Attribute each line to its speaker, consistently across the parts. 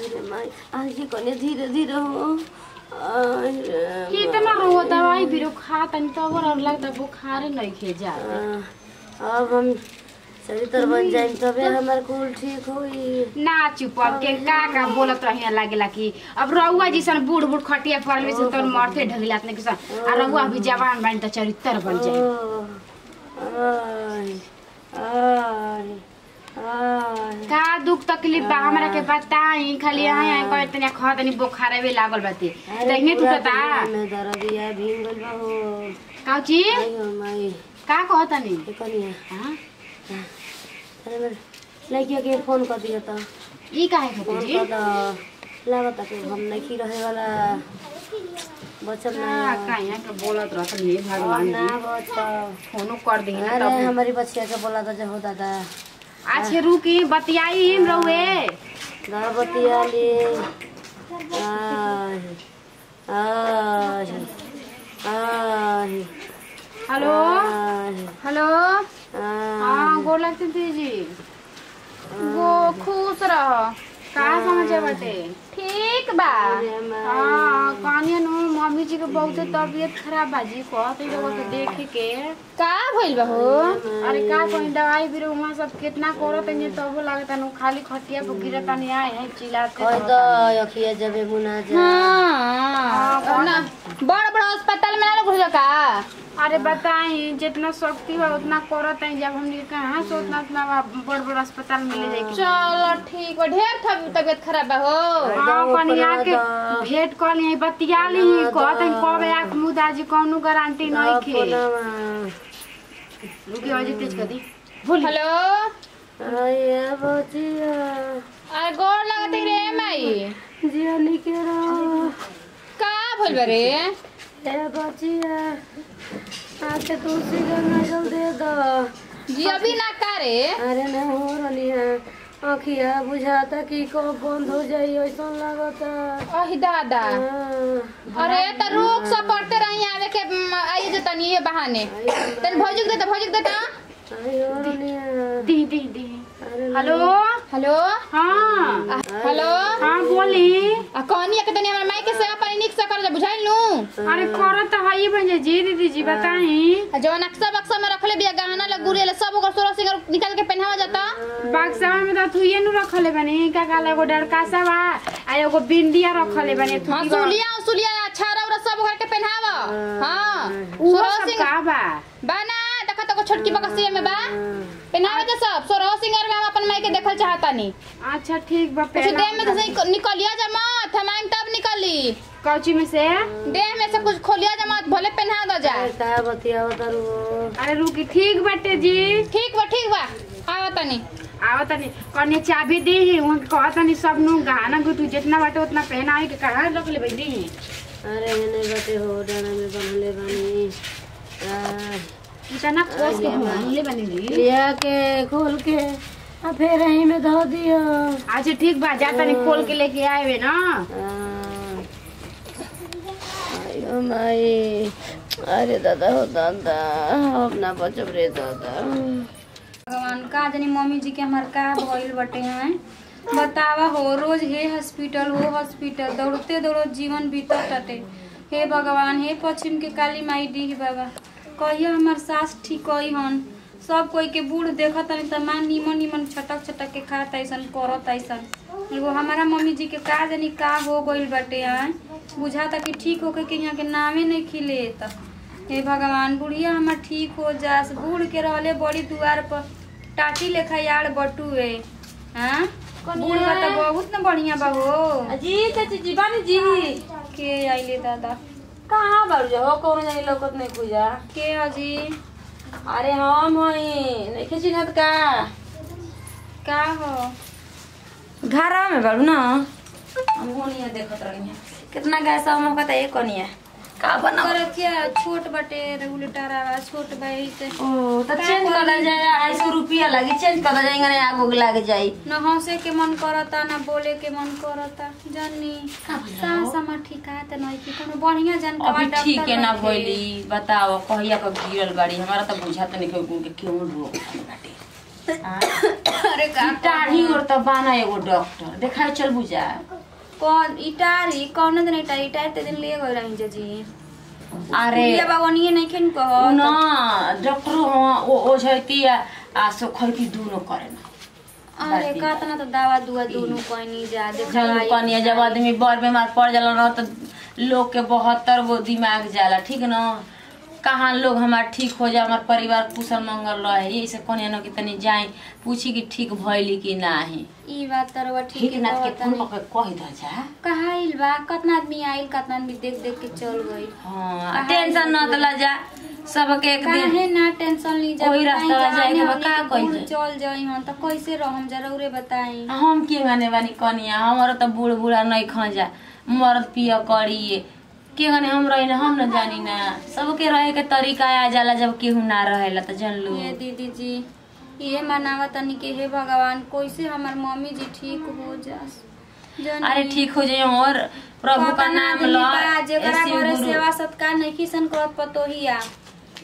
Speaker 1: अरे माई आगे कने धीरे धीरे हो
Speaker 2: कितना रो दवाई बिरो खा तनी तो और लगता बुखार नहीं खे जा
Speaker 1: अब हम सही तरह बन जाए तबे हमार कुल ठीक होई
Speaker 2: ना चुप अब के का बोलत रहिया लागेला कि अब रउआ जैसन बूढ़ बूढ़ खटिया पड़ल से तोर मरथे ढगिलात ने किसान आ रउआ भी जवान बन त चरित्र बन जाए का दुख तकलीफ बा हमरा के बताई खाली आए कह तनी ख तनी बुखार भी लागल बाती तइने टूटता
Speaker 1: मैं दर्दिया भींगल बा हो
Speaker 2: काची
Speaker 1: आयो माई
Speaker 2: का कहतनी
Speaker 1: कनिया
Speaker 2: हां
Speaker 1: अरे मेरे लड़किया के फोन कर दिया था
Speaker 2: ई काहे
Speaker 1: फोन
Speaker 2: खती
Speaker 1: कर द लागत कि हम नहीं रहे वाला बचत ना
Speaker 2: काहे के बोलत रहत हे भगवान
Speaker 1: ना बचा
Speaker 2: फोनो कर दी
Speaker 1: अरे हमारी बच्चिया के बोला था हो दादा
Speaker 2: अच्छे रुकी बतियाई हम रहुए
Speaker 1: ना बतिया ले
Speaker 2: हेलो हेलो हाँ गोर लगते दीदी वो खुश रहो का समाचार बाटे ठीक बा हाँ कहानी नु मम्मी जी के बहुत तबीयत खराब बाजी कहते लोगों के देखे के का भइल बा हो अरे का कोई दवाई बिरो वहां सब कितना करत है तब लागता नु खाली खटिया पे गिरता नहीं आए है चिल्लाते
Speaker 1: कोई तो अखिया जबे मुना जा
Speaker 2: हां
Speaker 3: ना बड़ बड़ अस्पताल में ना घुस का
Speaker 2: अरे बताई जितना शक्ति बा उतना करत है जब हमनी कहां से उतना बड़ बड़ अस्पताल में ले जाए
Speaker 3: चलो ठीक बा ढेर तबीयत खराब बा हो
Speaker 2: हां कनिया के भेंट कर ली बतिया ली कहत है कबे आंख मुदाजी कोनो गारंटी नहीं खे रुकी आवाज तेज कर दी बोल
Speaker 3: हेलो
Speaker 1: आया बचिया
Speaker 3: आ गोर लगत रे माई
Speaker 1: जिया निकेरा
Speaker 3: का भइल बा रे
Speaker 1: ए बचिया आके तुलसी गंगा जल दे दो
Speaker 3: जी अभी ना करे
Speaker 1: अरे मैं हो रही है आँखिया बुझाता कि कब बंद हो जाई ऐसा लगता
Speaker 3: अहि दादा अरे त रोक सब पड़ते रही आवे के आई जे तनी ये बहाने तन भौजिक देता
Speaker 1: आयो रनिया
Speaker 2: दी दी दी हेलो
Speaker 3: हेलो
Speaker 2: हां
Speaker 3: हेलो
Speaker 2: हां बोली
Speaker 3: आ कहनी के तनी हमर माई के सेवा पानी निक से कर ले बुझाइल नु
Speaker 2: अरे करत त हई बन जी दीदी जी बताई
Speaker 3: जो नक्शा बक्सा में रखले बिया गहना ल गुरे ले सब ओकर सोरा सिंगर निकाल के पहनावा जाता
Speaker 2: बक्सा में त थुइए नु रखले बनी का काले एगो डरकासा बा आ एगो बिंदिया रखले बनी
Speaker 3: हां सुलिया छारा और सब ओकर के पहनावा हां
Speaker 2: वो सब का बा
Speaker 3: बाना देखा तो छोटकी बकसिया में बा पहनावे त सब सोरा सिंगर में हम अपन माई के देखल चाहता नी
Speaker 2: अच्छा ठीक बा
Speaker 3: कुछ देह में से निकलिया जा मत हम तब निकली
Speaker 2: कौची में से
Speaker 3: देह में से कुछ खोलिया जा मत भले पहना दो जा
Speaker 1: का बतिया बतारू
Speaker 2: अरे रुकी ठीक बाटे जी
Speaker 3: ठीक बा आवत नहीं
Speaker 2: आवत नहीं कने चाबी दी उन कहत नहीं सब नु गहना गुतू जितना बाटे उतना पहनाई के कहां रख ले दी
Speaker 1: अरे नहीं बते हो डाना में बनले बनी
Speaker 2: इतना कोस के बनले बनी दी
Speaker 1: लिया के खोल के आ फिर यहीं में धो दियो
Speaker 2: अच्छा ठीक बा जाता नहीं खोल के लेके आएवे ना
Speaker 1: आयो माई अरे दादा हो दादा अपना बचब रे दादा
Speaker 3: भगवान का जानी मम्मी जी के हमार का भइल बटे हैं बतावा हो रोज हे हॉस्पिटल वो हॉस्पिटल दौड़ते दौड़त जीवन बीतत टटे हे भगवान हे पश्चिम के काली माई दी बाबा कहियो हमार सास ठीक होई हन सब कोई के बूढ़ देखत नहीं त मान निमन छटक के खात ऐसन करत ऐसन एगो हमारा मम्मी जी के का जानी का हो गइल बटे हैं बुझाता कि ठीक होके के यहाँ के नामे नहीं खिले त हे भगवान बुढ़िया हमार ठीक हो जास बूढ़ के रहले बड़ी दुआर पर टाटी लेखा यार बटुए हां बूढ़ बा त बहुत न बढ़िया बा हो
Speaker 1: जी चाची जी बानी जी
Speaker 3: के आइले दादा
Speaker 1: कहाँ बारू जा हो कौन जानी लौकत नहीं पूजा
Speaker 3: के अजी
Speaker 1: अरे हम हई नहीं खिचिनत
Speaker 3: का हो
Speaker 1: घरा में बारू ना हम होनिया देखत रही कितना गैस हम कहता एक कोनिया का बना
Speaker 3: कर क्या छोट बटे रेगुलेटर आवा छोट भाई से
Speaker 1: ओ तो चेंज कर दे जाए 250 रुपया लगी चेंज कर दे जाएंगे ना आगो लाग जाई
Speaker 3: न हंसे के मन करता न बोले के मन करता जानी सास हमर ठिकात नहीं कि कोनो बढ़िया जानकार
Speaker 4: अभी ठीक है ना भइली बताओ कहिया का गिरल गाड़ी हमारा तो बुझात नहीं कि क्यों रोक बाटे
Speaker 3: अरे का
Speaker 4: टाढ़ी और तो बाना एगो डॉक्टर देखाई चल बुझा
Speaker 3: कौन इटारी कौन दिन इटारी ते दिन ले गए रही जी।
Speaker 4: अरे
Speaker 3: ये बावनिए नहीं खेन कह
Speaker 4: ना डॉक्टर ओ झैती आ सो खरकी दूनो करे ना।
Speaker 3: अरे कातना तो दवा दुआ दोनों कोई नहीं जा दे
Speaker 4: जब कनिया जब आदमी बड़ बीमार पड़ जाला ना तो लोग के 72 गो दिमाग जाला ठीक ना। कहाँ लोग हमार ठीक हो जाए हमार परिवार कुशल मंगल रहे यही कनिया न कि तनी जाए पूछी कि ठीक भइली कि नाही।
Speaker 3: ई बात तरवा ठीक
Speaker 4: ना के फोन पर कह द जा
Speaker 3: कहा आइल बा कतना आदमी आइल कतना आदमी देख देख के चल गई।
Speaker 4: हां टेंशन न तला जा सबके एक दिन
Speaker 3: काहे ना टेंशन ली जा
Speaker 4: कोई रास्ता जाए के का कहि
Speaker 3: चल जाई हम त कैसे रहम जरा उरे बताई।
Speaker 4: हम के गाने बानी कनिया हमर त बूढ़ बूढ़ा नहीं खा जा मर्द पिया करिए के गने हम रही ना हम न जानी ना सबके रहे के तरीका आ जाला जब केहू ना रहेला त जन लो।
Speaker 3: ये दीदी जी ये मनावा तनी के हे भगवान कैसे हमार मम्मी जी ठीक हो जास।
Speaker 4: अरे ठीक हो जाए और प्रभु का नाम लो
Speaker 3: जेकरा घरे सेवा सत्कार नहीं किसन करत पतोहिया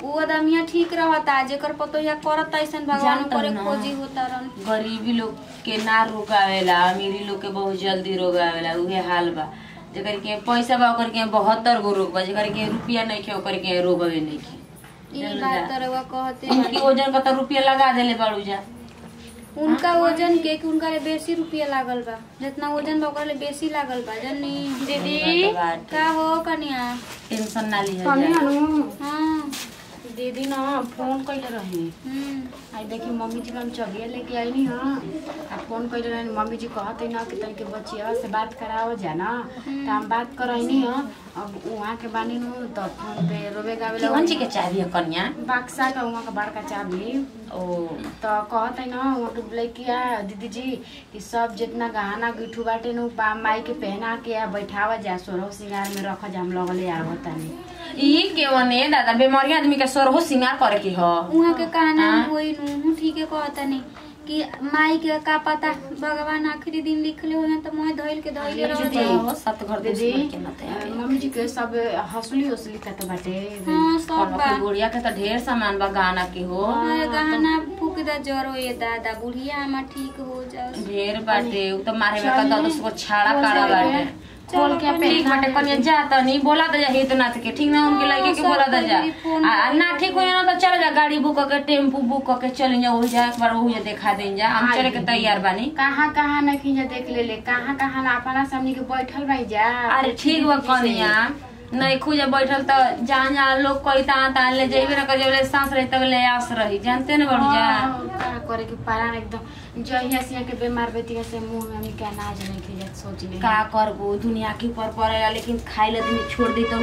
Speaker 3: उ आदमिया ठीक रहता जेकर पतोहिया करत ऐसन भगवान करे खोजी होता रन।
Speaker 4: गरीबी लोग के ना रोग आवेला अमीरी लोग के बहुत जल्दी रोग आवेला उहे हाल बा। जेकर के पैसा बा ओकर के 72 गो रोग बा जेकर के रुपया नहीं के ओकर के रोग आवे नहीं के।
Speaker 3: ई बात तरवा कहते
Speaker 4: उनकी वजन का तो रुपया लगा देले बाड़ू जा
Speaker 3: उनका वजन के कि उनका ले बेसी रुपया लागल बा जितना वजन बा ओकर ले बेसी लागल बा जनी। दीदी का हो कनिया
Speaker 4: टेंशन ना ली
Speaker 2: कनिया नु
Speaker 3: हां
Speaker 2: दीदी ना फोन कइले रही आई देखी मम्मी जी हम चबिया लेके आई नी हां आ फोन कइले रही मम्मी जी कहते ना कि तन के बच्चिया से बात कराओ जा ना त हम बात करैनी हां अब वहां के बानी नु त फोन पे रोवे गावेला
Speaker 4: कौन चीज के चाबी है कन्या
Speaker 2: बक्सा का वहां का बड़का चाबी
Speaker 4: ओ
Speaker 2: त कहते ना वहां के लइकिया दीदी जी कि सब जितना गहना गिठू बाटे नु माई के पहना के बैठावा जा सोरो सिंगार में रख जा हम लगले आवतानी
Speaker 4: ई के वने दादा बीमारी आदमी के सोरहो सिंगार करे की हो
Speaker 3: उहा के कहना होई नु ठीक है कहता नहीं कि माई के का पता भगवान आखिरी दिन लिखले हो त मोय धइल के धइले रह जाई
Speaker 4: सत घर
Speaker 2: दीदी
Speaker 4: दुश्मन के मत है
Speaker 2: मम्मी जी के सब हसली का तो बाटे
Speaker 3: हां सब बा
Speaker 4: बुढ़िया के तो ढेर सामान बा गाना के हो
Speaker 3: हमारे गहना फूकदा जर हो ये दादा बुढ़िया हम ठीक हो जा
Speaker 4: ढेर बाटे उ तो मारे में का 10 को छाड़ा काड़ा बाटे खोल के ठीक बाटे कनिया जा त नहीं बोला त जा हित नाथ के ठीक ना उनके लड़के के बोला त जा आ ना ठीक हो ना तो चल जा गाड़ी बुक करके टेम्पू बुक करके चल जा हो जा एक बार हो जा दिखा दें जा हम चले के तैयार बानी
Speaker 2: कहां न खिंजा देख ले कहां ना अपना सामने के बैठल भाई जा
Speaker 4: अरे ठीक बा कनिया नहीं खुजा बैठल तो जहाँ जहाँ लोग कोई तान ले जेबे ना कर जब सांस रही तब ले आस रही जानते न बढ़ जा
Speaker 2: का करे के पारा एकदम जहिया से के बीमार बेटी से मुंह में हमें क्या नाज नहीं खिजा सोच ले
Speaker 4: का करबो दुनिया के ऊपर पड़ेला लेकिन खाई ले आदमी छोड़ दी तो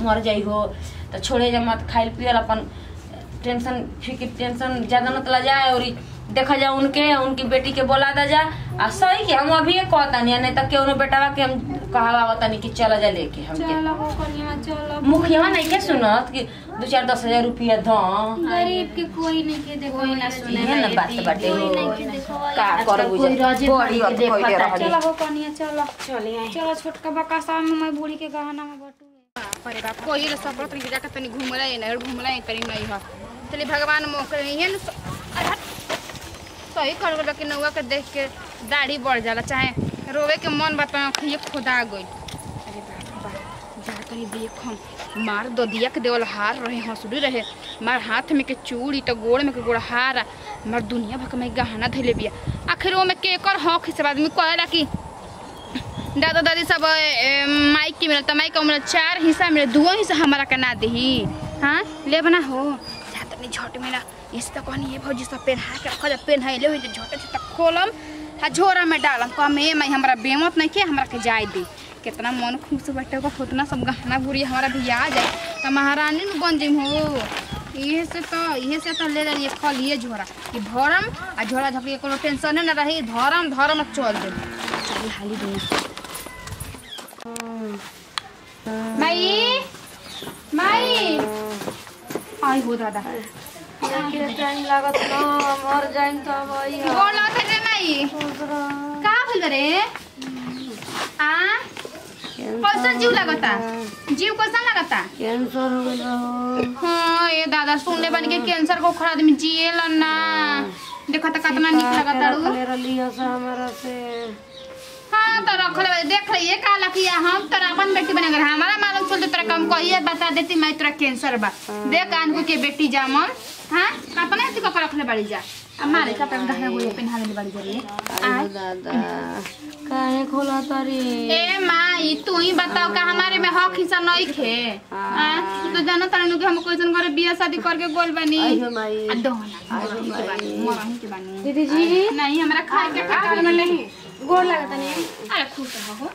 Speaker 4: मर जाई हो तो छोड़े जा मत खाइल पियल अपन टेंशन फिक्र टेंशन ज्यादा न तला जाए और देखा जा उनकी बेटी के बोला दा जा आ सही के हम अभी कहता नहीं तो केहू बेटावा के हम कहवा बतानी कि चला जा लेके हम
Speaker 3: चलो हो कनिया चलो
Speaker 4: मुखिया नहीं के सुनत कि 2-4-10 हजार रुपया द
Speaker 3: गरीब के कोई नहीं के देखो ना सुने
Speaker 4: है ना बात बाटे
Speaker 3: कोई नहीं के देखो
Speaker 4: का करबो बड़ी देखता
Speaker 3: चलो हो कनिया चलो
Speaker 2: चले आई
Speaker 3: चलो छोटका बका सामने मैं बूढ़ी के गहना में बटू
Speaker 2: अरे बाप कोई सब तनी जाके तनी घूमला है ना घूमला तनी नहीं है चले भगवान मोकले है ना सही कर के नौआ के देख के दाढ़ी बढ़ जाला चाहे रोवे के मन बता ये खुदा गई। अरे बाप जा तनी देख हम मार ददिया के देवल हार रहे हंसुड़ी रहे मार हाथ में के चूड़ी तो गोड़ में के गोड़ हार मार दुनिया भर में गहना धैले बिया आखिर वो में केकर हक से आदमी कहला कि दादा दादी सब माइक की मिलता माइक का मिला 4 हिस्सा मिले 2 हिस्सा हमारा का ना दही हाँ ले बना हो जातनी झट में ना इस तक कहनी है भौजी सब पेन हा के रखा जा पेन है ले झोटे से तक खोलम हा झोरा में डालम कम मैं हमरा बेमत नहीं के हमरा के जाय दे कितना मन खुश बैठे का उतना सब गहना गुड़ी हमारा भी आ जाए तो महारानी में बन जाइम हो ये से तो ले रही फल ये झोरा कि भरम आ झोरा झपड़ी कोनो टेंशन ना रही धरम चल दे चल हाली दुनिया माई माई आई हो दादा
Speaker 1: के टाइम लागत न मर जाइन त भई
Speaker 2: बोला थे रे माई का भइल रे आ कैसन जीव लगता जीव कैसन लगता
Speaker 1: कैंसर हो गइल
Speaker 2: हां ये दादा सुनले बन के कैंसर को खरा आदमी जिएला ना देखा त कितना निक लगता रू
Speaker 1: ले रली हस हमरा से
Speaker 2: हां तो रख ले देख रही है काला किया हम तोरा अपन बेटी बने अगर हमारा मालूम चलते तोरा कम कहिए बता देती मैं तोरा कैंसर बा देख कान के बेटी जामन हां कतना ती को रख ले बाड़ी जा हमारे कपड़ा में गहना हुए पहना ले बाड़ी जरी
Speaker 4: अरे दादा काहे खोला तारी
Speaker 2: ए माई तू ही बताओ का हमारे में हक हिस्सा नहीं खे हां तू तो जानो तारे लोग हम कोइसन करे बियाह शादी करके गोल बनी
Speaker 4: अरे माई
Speaker 2: मरही के बानी
Speaker 1: दीदी जी
Speaker 2: नहीं हमरा खाए के का में नहीं
Speaker 1: गोड़ लागत नहीं।
Speaker 2: अरे खुश रहो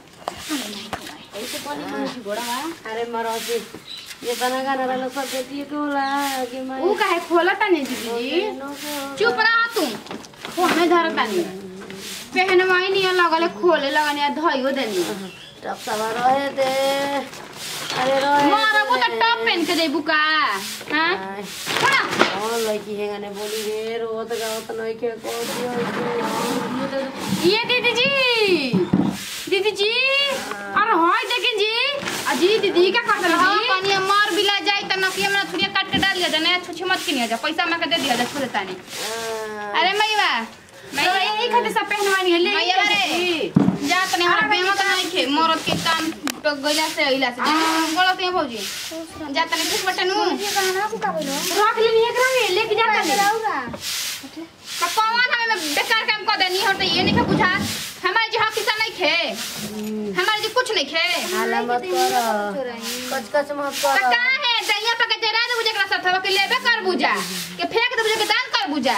Speaker 4: ऐसे पानी में घोड़ा अरे मरोसी ये तना गाना रहलो सब बेटी टोला के माई
Speaker 2: ऊ काहे खोलता नहीं दीदी चुप रह तू फोन धरता नहीं पहनवाई नहीं लगले खोले लगने धइयो देनी
Speaker 4: टप सवा रहे दे अरे रहे
Speaker 2: मारा वो तो टॉप पहन के देबू का हां छोड़ा
Speaker 4: और लड़की है गाने बोली रे रोत गावत नहीं के को
Speaker 2: ये दीदी जी अरे हाय देखें जी अजी दीदी का कर रही हां कनिया मार बिला जाए त नकिया में थोड़ी काट के डाल दिया जाने छुछी मत किनिया जा पैसा में के दे दिया जा छोड़े तानी अरे मैवा मैं यही खाते सब पहनवानी है ले जा तने हमरा बेमा का नहीं खे मरद के काम तो गइला से अइला से गलत है भौजी जा तने ठीक बटनु ये कहना को का बोलो रख लेनी एकरा में लेके जा तने रहूगा तो कौन हमें बेकार काम कर देनी हो तो ये नहीं के बुझा हमारे जी हक किसा नहीं खे हमारे जी कुछ नहीं खे
Speaker 4: हाला मत कर कच मत कर
Speaker 2: तो का है दैया पके जरा दे बुझे एकरा साथ के लेबे कर बुझा के फेंक दे बुझे के दान कर बुझा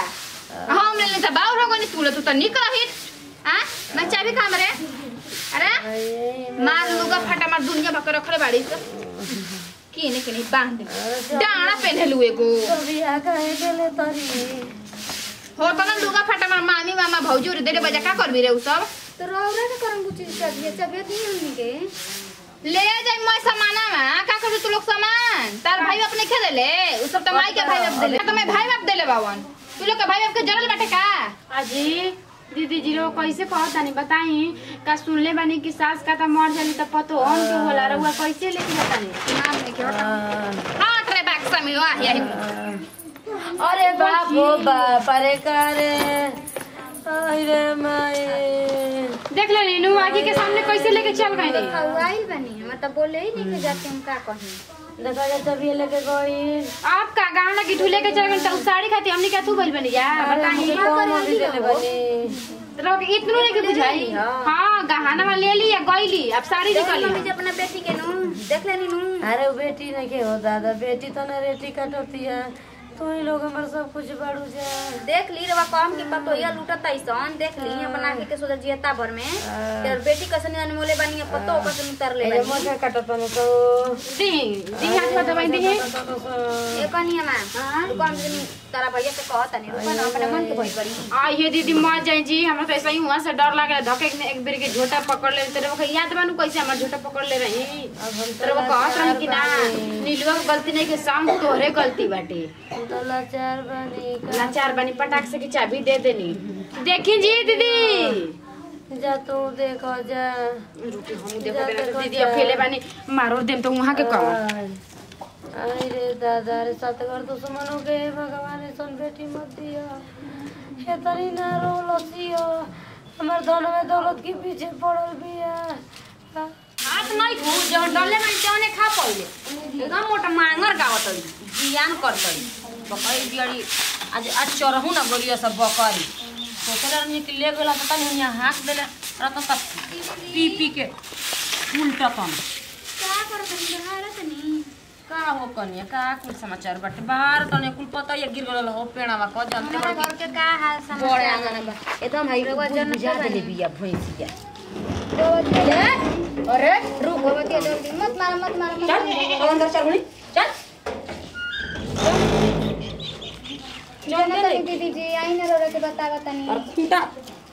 Speaker 2: हम ले त बाउर हो गनी तू तो निक रही हां मैं चाबी काम रे अरे मार लुगा फटा मार दुनिया भकर रखले बाड़ी से किने किने बांध दे डाणा पहनलु एगो
Speaker 4: बिया काहे गेले तरी
Speaker 2: हो त न लुगा फटा मार मामी मामा भौजी रे देरे बजा का करबी रे उ सब
Speaker 3: तो रौरा के करम बुची चाहिए दी हमनी के
Speaker 2: ले जाई मैं सामाना में का कर तू लोग सामान तार भाई अपने खे देले उ सब त माई के भाई बाप देले त मैं भाई बाप देले बावन तू लोग के भाई बाप के जरल बाटे का
Speaker 1: अजी दीदी जी रो कैसे कहता नहीं बताई का सुनले बानी कि सास का त मर जाली त पतो हम के होला रहुआ कैसे लेके बतानी
Speaker 2: नाम नहीं के हां रे बैक समी आ यही
Speaker 4: अरे बाप हो बाप अरे करे अरे माई
Speaker 1: देख ले नीनू आगे के सामने कैसे लेके चल गई नहीं
Speaker 3: आइल बनी मतलब बोले ही नहीं के जाके हम का कहीं
Speaker 4: देखा जा तभी लेके गई
Speaker 1: आप का गाना की ढूले के चल गई त साड़ी खाती हमने क्या तू बोल बनी जा बताई
Speaker 4: अभी देले बनी
Speaker 1: रोक इतनो लेके बुझाई हां गहना में ले ली या गईली अब साड़ी निकली
Speaker 3: मम्मी जी अपना बेटी के नु देख लेनी नु
Speaker 4: अरे वो बेटी नहीं के हो दादा बेटी तो ना रेटी कटती है तो ही लोग हमारे सब कुछ बाड़ू जा
Speaker 3: देख ली रवा काम के पतो या लूटत ऐसन देख ली अपना के सोचा जियता भर में तेर बेटी कसनी अनमोले बनी पतो कसनी उतर ले बनी
Speaker 4: मोटा कटत न तो
Speaker 1: दी हाथ पर दबाई दी
Speaker 3: ए कनिया मां दुकान जनी तारा भैया से कहत नहीं रुपा ना अपने मन के भई पड़ी
Speaker 1: आ ये दीदी मर जाई जी हमरा तो ऐसा ही हुआ से डर लागे धके एक बेर के झोटा पकड़ ले तेरे को याद बानू कैसे हमर झोटा पकड़ ले रही तेरे को कहत रही कि ना नीलवा के गलती नहीं के संग तोहरे गलती बाटे
Speaker 4: तो
Speaker 1: लाचार बनी पटाख से की चाबी दे देनी देखी जी दीदी
Speaker 4: जा तू देखो जा
Speaker 1: रुकी हम देखो दीदी अकेले बनी मारो देम तो वहां के कौन
Speaker 4: अरे दादा रे सतगर दुश्मनों के भगवान सन बेटी मत दिया हे तरी ना रो लसियो हमर धन में दौलत के पीछे पड़ल बिया
Speaker 2: हाथ नहीं खू जो डले में तने खा पहिले एकदम मोटा मांगर गावत जियान करतई बकरी बियाड़ी आज चरहू ना गोलिया सब बकरी सोचले रहनी कि ले गेला पता नहीं यहाँ हाथ देले रतन तक पी के उल्टा तन
Speaker 3: का करत बिहार तनी
Speaker 2: का हो कनिया का कुल समाचार बाटे बाहर तने कुल पता ये गिर गेल हो पेड़ावा क जानते
Speaker 3: हमारा घर के का हाल समाचार
Speaker 2: बड़े आंगन बा एकदम भाई
Speaker 3: रवा जन
Speaker 2: बुझा देले बिया भैंसिया
Speaker 3: अरे रुक हो के जल्दी मत मार
Speaker 2: चल अंदर चल बड़ी चल
Speaker 3: दीदी जी आई ना रो के बतावा तनी
Speaker 2: और खूंटा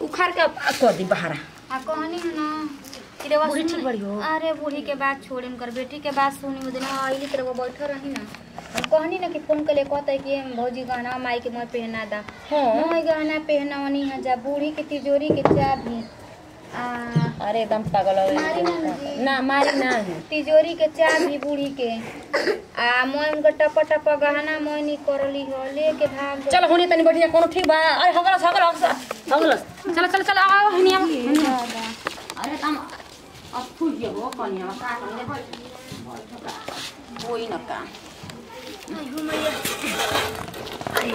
Speaker 2: उखाड़ के कर दी बाहर
Speaker 3: आ कहनी है ना कि रे
Speaker 2: बूढ़ी ठीक बड़ी हो।
Speaker 3: अरे बूढ़ी के बात छोड़ कर बेटी के बात सुनी मुझे ना आईली तेरे को बैठो रही ना हम कहनी ना कि फोन के लिए कहता है कि हम भौजी गहना माई के मैं पहना दा
Speaker 2: हां
Speaker 3: मैं गहना पहनावनी है जा बूढ़ी के तिजोरी के चाबी
Speaker 2: अरे एकदम पागल हो
Speaker 3: मारी ना जी
Speaker 2: ना मारी ना
Speaker 3: तिजोरी के चाबी बूढ़ी के आ मैं उनका टपा टपा गहना मैं नहीं करली हो लेके भाग
Speaker 2: चल होनी तनी बढ़िया कोनो ठीक बा अरे हगला चल चल चल आओ हनिया अरे
Speaker 4: कनिया का कनिया कोई न का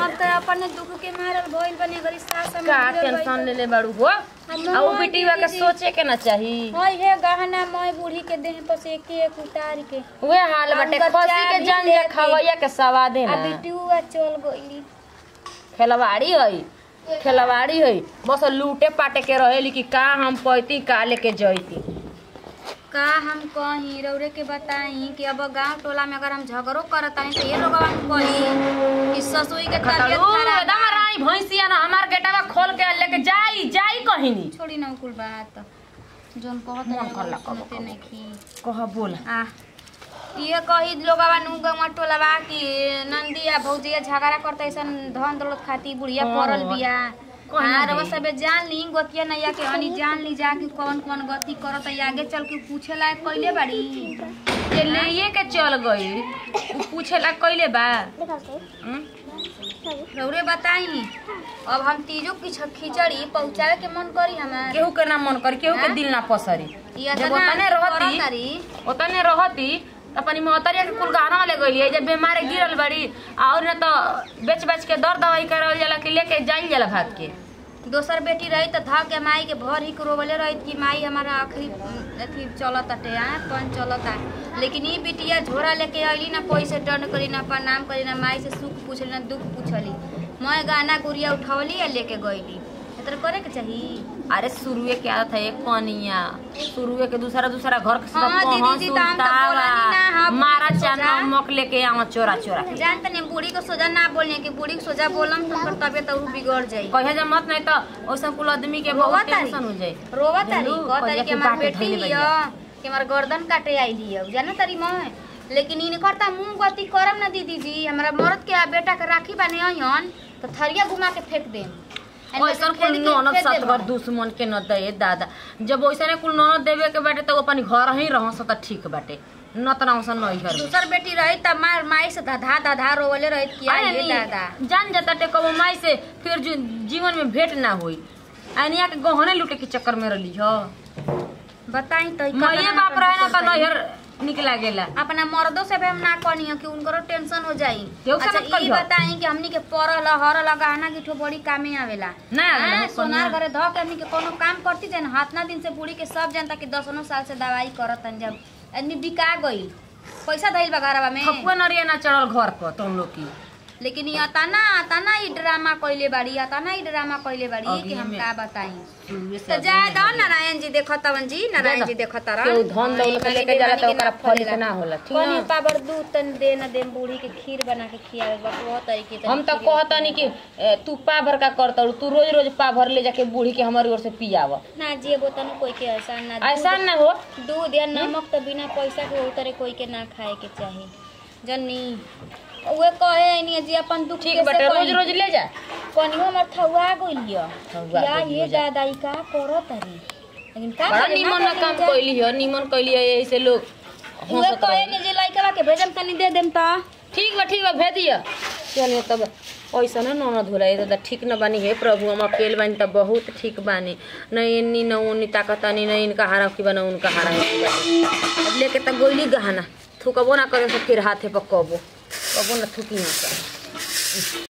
Speaker 3: अब तो अपने दुख के मारल भइल बने गरी सास में
Speaker 4: का टेंशन ले ले बाड़ू हो आ उ बेटीवा के सोचे के ना चाही
Speaker 3: हई हे गहना मैं बूढ़ी के देह पर से एक उतार के
Speaker 4: वे हाल बटे खसी के जन जे खवैया के सवादे
Speaker 3: आ
Speaker 4: ना
Speaker 3: बिटुआ चल गइली
Speaker 4: खेलवाड़ी है बस लूटे पाटे के रहेली कि का हम पैती का लेके जइती
Speaker 3: का हम कहीं रौरे के बताई कि अब गांव टोला में अगर हम झगड़ो करत आनी तो ये लोगवा कही कि ससुई के तबीयत खराब
Speaker 4: एकदम राई भैंसिया ना हमार गेटवा खोल के लेके जाई कहीं नहीं
Speaker 3: छोड़ी ना कुल बात जोन कहत
Speaker 4: मन कर ला
Speaker 3: सुनते नहीं की
Speaker 4: कह बोल
Speaker 3: आ ये कही लोगवा नु गांव टोलावा कि नंदिया भौजिया झगड़ा करत ऐसन धन दौलत खाती बुढ़िया पड़ल बिया और वो सब जान ली गोतिया नैया के हनी जान ली जाके कौन कौन गति करत आगे चल के पूछे लायक कइले बाड़ी
Speaker 4: ये लेये के चल गई पूछे ला कइले बा
Speaker 3: रौरे बताई अब हम तीजो की खिचड़ी पहुंचावे के मन करी हमार
Speaker 4: केहू के ना मन करी केहू के दिल ना पसरी जब ओतने रहती अपनी मोहतरिया के कुल गहना ले गई जब बीमारे गिरल बड़ी और न तो बेच बेच के दर दवाई करल जाला कि लेके जाइल जाला भात के
Speaker 3: दोसर बेटी रही तो धा के माई के भर ही रोवले रही कि माई हमारा आखिरी अथी चलत अटे कौन चलता लेकिन ये बिटिया झोरा लेके अली ना कोई से दंड करी ना प्रणाम करी ना माई से सुख पूछली ना दुख पूछली मैं गाना गुड़िया उठौली या लेके गईली इतना करे के चाहिए
Speaker 4: अरे शुरुए के आदत है एक कनिया शुरुए के दूसरा घर के
Speaker 3: हाँ, दीदी तो हम तो बोलनी ना, हाँ,
Speaker 4: मारा
Speaker 3: बूढ़ी
Speaker 4: चाना
Speaker 3: सोजा।
Speaker 4: मक लेके आवा चोरा
Speaker 3: जानते नहीं बूढ़ी को सोजा ना बोलने की बूढ़ी को सोजा बोलम तो ओकर तबियत और बिगड़ जाई
Speaker 4: कहे जा मत नहीं तो ओसा कुल आदमी के
Speaker 3: रोवा
Speaker 4: बहुत
Speaker 3: तारी
Speaker 4: टेंशन हो जाए
Speaker 3: रोवा तारी
Speaker 4: जानू,
Speaker 3: कह तारी
Speaker 4: कहिया
Speaker 3: के
Speaker 4: के
Speaker 3: हमार
Speaker 4: बाटे
Speaker 3: बेटी
Speaker 4: धइले
Speaker 3: लियो कि हमार गर्दन काटे आई लियो जाना तारी मैं लेकिन इन करता मुंह गति करम ना दीदी जी हमारा मर्द के बेटा के राखी बने आयन तो थरिया घुमा के फेंक देम
Speaker 4: ऐसा कुल ननद सतगर दुश्मन के न दे दादा जब वैसा कुल ननद देवे के बाटे तो अपन घर ही रह सत ठीक बाटे न तना वैसा नहीं घर
Speaker 3: दूसर बेटी रही तब मार माई से धाधा रोवले रही किया ये दादा
Speaker 4: जान जाता टे कबो माई से फिर जीवन में भेंट ना होई आनिया के गहने लूटे के चक्कर में रही हो
Speaker 3: बताई तो
Speaker 4: मैया बाप रहे ना तो नहर निकला गेला
Speaker 3: अपना मर्दों से भी हम ना कहनी कि उनको टेंशन हो जाई
Speaker 4: केहू से
Speaker 3: अच्छा
Speaker 4: मत कहियो।
Speaker 3: ई बताई कि हमनी के परल हरल गहना की ठो बड़ी कामे आवेला
Speaker 4: ना आवेला,
Speaker 3: हाँ, सोनार घरे ध के हमनी के कोनो काम करती जाए हाथ ना दिन से बूढ़ी के सब जनता के 10 साल से दवाई करतन जब आदमी बिका गई पैसा धइल बा घरवा में
Speaker 4: खपुआ नरिया ना चढ़ल घर पर तुम लोग की
Speaker 3: लेकिन ये तना ई ड्रामा कइले बाड़ी कि हम का बताई तो जाए दो नारायण जी देखतवन जी नारायण जी देखत
Speaker 4: केहू धन दौलत लेके जाला तो ओकरा फल इतना होला ठीक
Speaker 3: कनी
Speaker 4: ना
Speaker 3: पावर दूध तन दे न दे बूढ़ी के खीर बना के खियावे बा वो तरीके से
Speaker 4: हम तो कहतनी कि तू पा भर का करत तू रोज रोज पा भर ले जाके बूढ़ी के हमारी ओर से पियाव
Speaker 3: ना जी वो तनु कोई के ऐसा ना
Speaker 4: ऐसा ना हो
Speaker 3: दूध या नमक तो बिना पैसा के उतरे कोई के ना खाए के चाही जन्नी उहे कहे नहीं जी अपन दुख
Speaker 4: ठीक बटे रोज रोज ले जा
Speaker 3: कनियो हमर थौआ गइलियो
Speaker 4: थौआ
Speaker 3: या
Speaker 4: गइलियो
Speaker 3: ये
Speaker 4: जा।
Speaker 3: दादा ई का करत री लेकिन का
Speaker 4: बड़ा
Speaker 3: करे,
Speaker 4: निमन
Speaker 3: ना
Speaker 4: काम
Speaker 3: करे,
Speaker 4: कइली हो निमन कइली है ऐसे लोग
Speaker 3: उहे
Speaker 4: हंसत
Speaker 3: कहे
Speaker 4: रहे।
Speaker 3: कि जे लइका के भेजम तनी दे देम त
Speaker 4: ठीक बा भेज दिया चलिए तब ऐसा ना ननद होला ये दादा ठीक न बानी हे प्रभु हम अकेले बानी तब बहुत ठीक बानी न इन्नी न उन्नी ताकतानी न इनका हारा की बना उनका हारा की बना अब लेके तब गोली गहना थूकबो ना करे तो फिर हाथे पर कबो न थूकी